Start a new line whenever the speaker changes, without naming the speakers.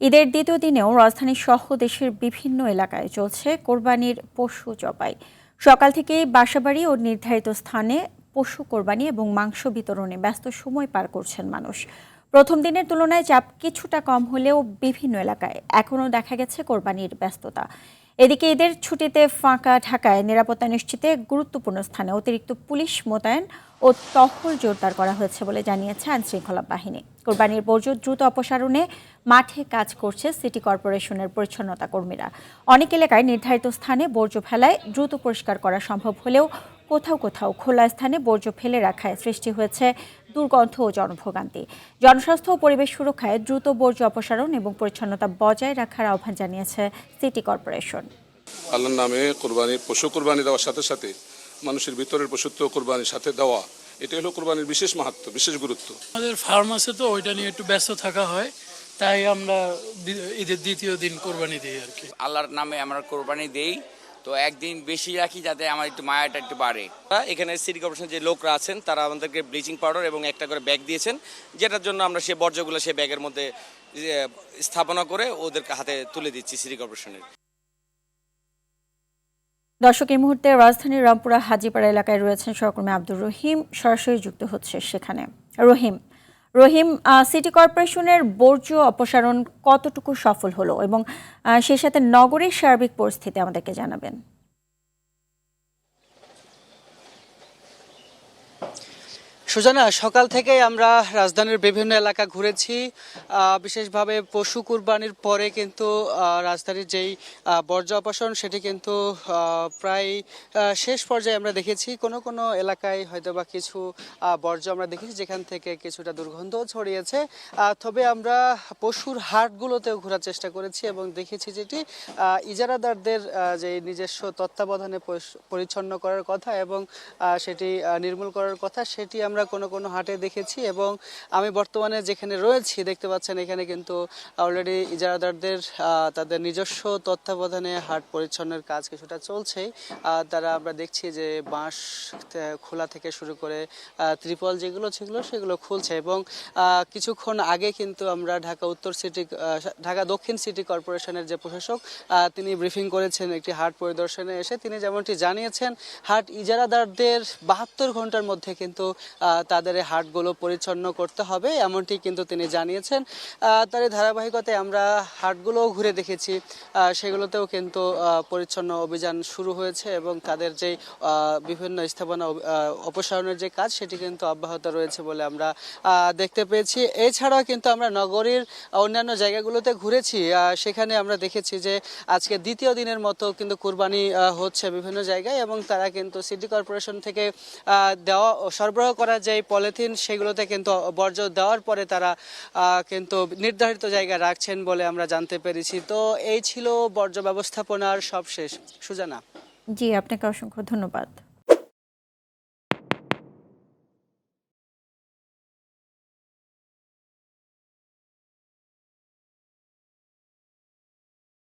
ঈদের দ্বিতীয় দিনেও রাজধানী সহ দেশের বিভিন্ন এলাকায় চলছে কোরবানির পশু জবাই। সকাল থেকেই বাসাবাড়ি ও নির্ধারিত স্থানে পশু কোরবানি এবং মাংস বিতরণে ব্যস্ত সময় পার করছেন মানুষ। প্রথম দিনের তুলনায় চাপ কিছুটা কম হলেও বিভিন্ন এলাকায় এখনও দেখা গেছে কোরবানির ব্যস্ততা। এদিকে ঈদের ছুটিতে ফাঁকা ঢাকায় নিরাপত্তা নিশ্চিতে গুরুত্বপূর্ণ স্থানে অতিরিক্ত পুলিশ মোতায়েন ও টহল জোরদার করা হয়েছে বলে জানিয়েছে আইনশৃঙ্খলা বাহিনী। কোরবানির বর্জ্য দ্রুত অপসারণে মাঠে কাজ করছে সিটি কর্পোরেশনের পরিচ্ছন্নতা কর্মীরা। অনেক এলাকায় নির্ধারিত স্থানে বর্জ্য ফেলায় দ্রুত পরিষ্কার করা সম্ভব হলেও কোথাও কোথাও খোলা স্থানে বর্জ্য ফেলে রাখায় সৃষ্টি হয়েছে দুর্গন্ধ ও জনভোগান্তি। জনস্বাস্থ্য ও পরিবেশ সুরক্ষায় দ্রুত বর্জ্য অপসারণ এবং পরিচ্ছন্নতা বজায় রাখার আহ্বান জানিয়েছে সিটি কর্পোরেশন।
আল্লাহর নামে কোরবানির পশু কোরবানি দেওয়ার সাথে সাথে মানুষের ভিতরের পশুত্ব কোরবানির সাথে দেওয়া, এটা হলো কোরবানির বিশেষ মাহাত্ম্য, বিশেষ গুরুত্ব।
আমাদের ফার্ম আছে তো ওইটা নিয়ে একটু ব্যস্ত থাকা হয়, তাই আমরা ঈদের দ্বিতীয় দিন কোরবানি দিই আর কি।
আল্লাহর নামে আমরা কোরবানি দেই, তো একদিন বেশি রাখি যাতে আমার একটু মায়াটা একটু বাড়ে।
এখানে সিটি কর্পোরেশন যে লোকরা আছেন তারা আমাদেরকে ব্লিচিং পাউডার এবং একটা করে ব্যাগ দিয়েছেন, যেটার জন্য আমরা সেই বর্জ্যগুলো সেই ব্যাগের মধ্যে স্থাপনা করে ওদেরকে হাতে তুলে দিচ্ছি সিটি কর্পোরেশনের।
দর্শক, এই মুহূর্তে রাজধানীর রামপুরা হাজীপাড়া এলাকায় রয়েছেন সহকর্মী আব্দুর রহিম, সরাসরি যুক্ত হচ্ছে সেখানে। রহিম, সিটি কর্পোরেশনের বর্জ্য অপসারণ কতটুকু সফল হলো এবং সেই সাথে নগরের সার্বিক পরিস্থিতি আমাদেরকে জানাবেন।
সুজানা, সকাল থেকেই আমরা রাজধানীর বিভিন্ন এলাকা ঘুরেছি। বিশেষভাবে পশু কুরবানির পরে কিন্তু রাজধানীর যেই বর্জ্য অপসারণ সেটি কিন্তু প্রায় শেষ পর্যায়ে আমরা দেখেছি। কোনো কোনো এলাকায় হয়তো বা কিছু বর্জ্য আমরা দেখেছি যেখান থেকে কিছুটা দুর্গন্ধও ছড়িয়েছে। তবে আমরা পশুর হাটগুলোতেও ঘোরার চেষ্টা করেছি এবং দেখেছি যেটি ইজারাদারদের যে নিজস্ব তত্ত্বাবধানে পরিচ্ছন্ন করার কথা এবং সেটি নির্মূল করার কথা, সেটি আমরা কোনো কোনো হাটে দেখেছি। এবং আমি বর্তমানে যেখানে রয়েছি দেখতে পাচ্ছেন এখানে কিন্তু অলরেডি ইজারাদারদের তাদের নিজস্ব তত্ত্বাবধানে হাট পরিচ্ছন্নের কাজ কিছুটা চলছেই। তারা আমরা দেখছি যে বাঁশ খোলা থেকে শুরু করে ত্রিপল যেগুলো ছিল সেগুলো খুলছে। এবং কিছুক্ষণ আগে কিন্তু আমরা ঢাকা দক্ষিণ সিটি কর্পোরেশনের যে প্রশাসক তিনি ব্রিফিং করেছেন একটি হাট পরিদর্শনে এসে। তিনি যেমনটি জানিয়েছেন, হাট ইজারাদারদের 72 ঘন্টার মধ্যে কিন্তু তাদের হাটগুলো পরিচ্ছন্ন করতে হবে, এমনটি কিন্তু তিনি জানিয়েছেন। তার ধারাবাহিকতায় আমরা হাটগুলোও ঘুরে দেখেছি, সেগুলোতেও কিন্তু পরিচ্ছন্ন অভিযান শুরু হয়েছে এবং তাদের যে বিভিন্ন স্থাপনা অপসারণের যে কাজ সেটি কিন্তু অব্যাহত রয়েছে বলে আমরা দেখতে পেয়েছি। এছাড়াও কিন্তু আমরা নগরীর অন্যান্য জায়গাগুলোতে ঘুরেছি, সেখানে আমরা দেখেছি যে আজকে দ্বিতীয় দিনের মতো কিন্তু কুরবানি হচ্ছে বিভিন্ন জায়গায় এবং তারা কিন্তু সিটি কর্পোরেশন থেকে সরবরাহ করা যে পলিথিন সেগুলোতে কিন্তু বর্জ্য দেওয়ার পরে তারা কিন্তু নির্ধারিত জায়গায় রাখছেন বলে আমরা জানতে পেরেছি। তো এই ছিল বর্জ্য ব্যবস্থাপনার সবশেষ। সুজানা।
জি, আপনাকে অসংখ্য ধন্যবাদ।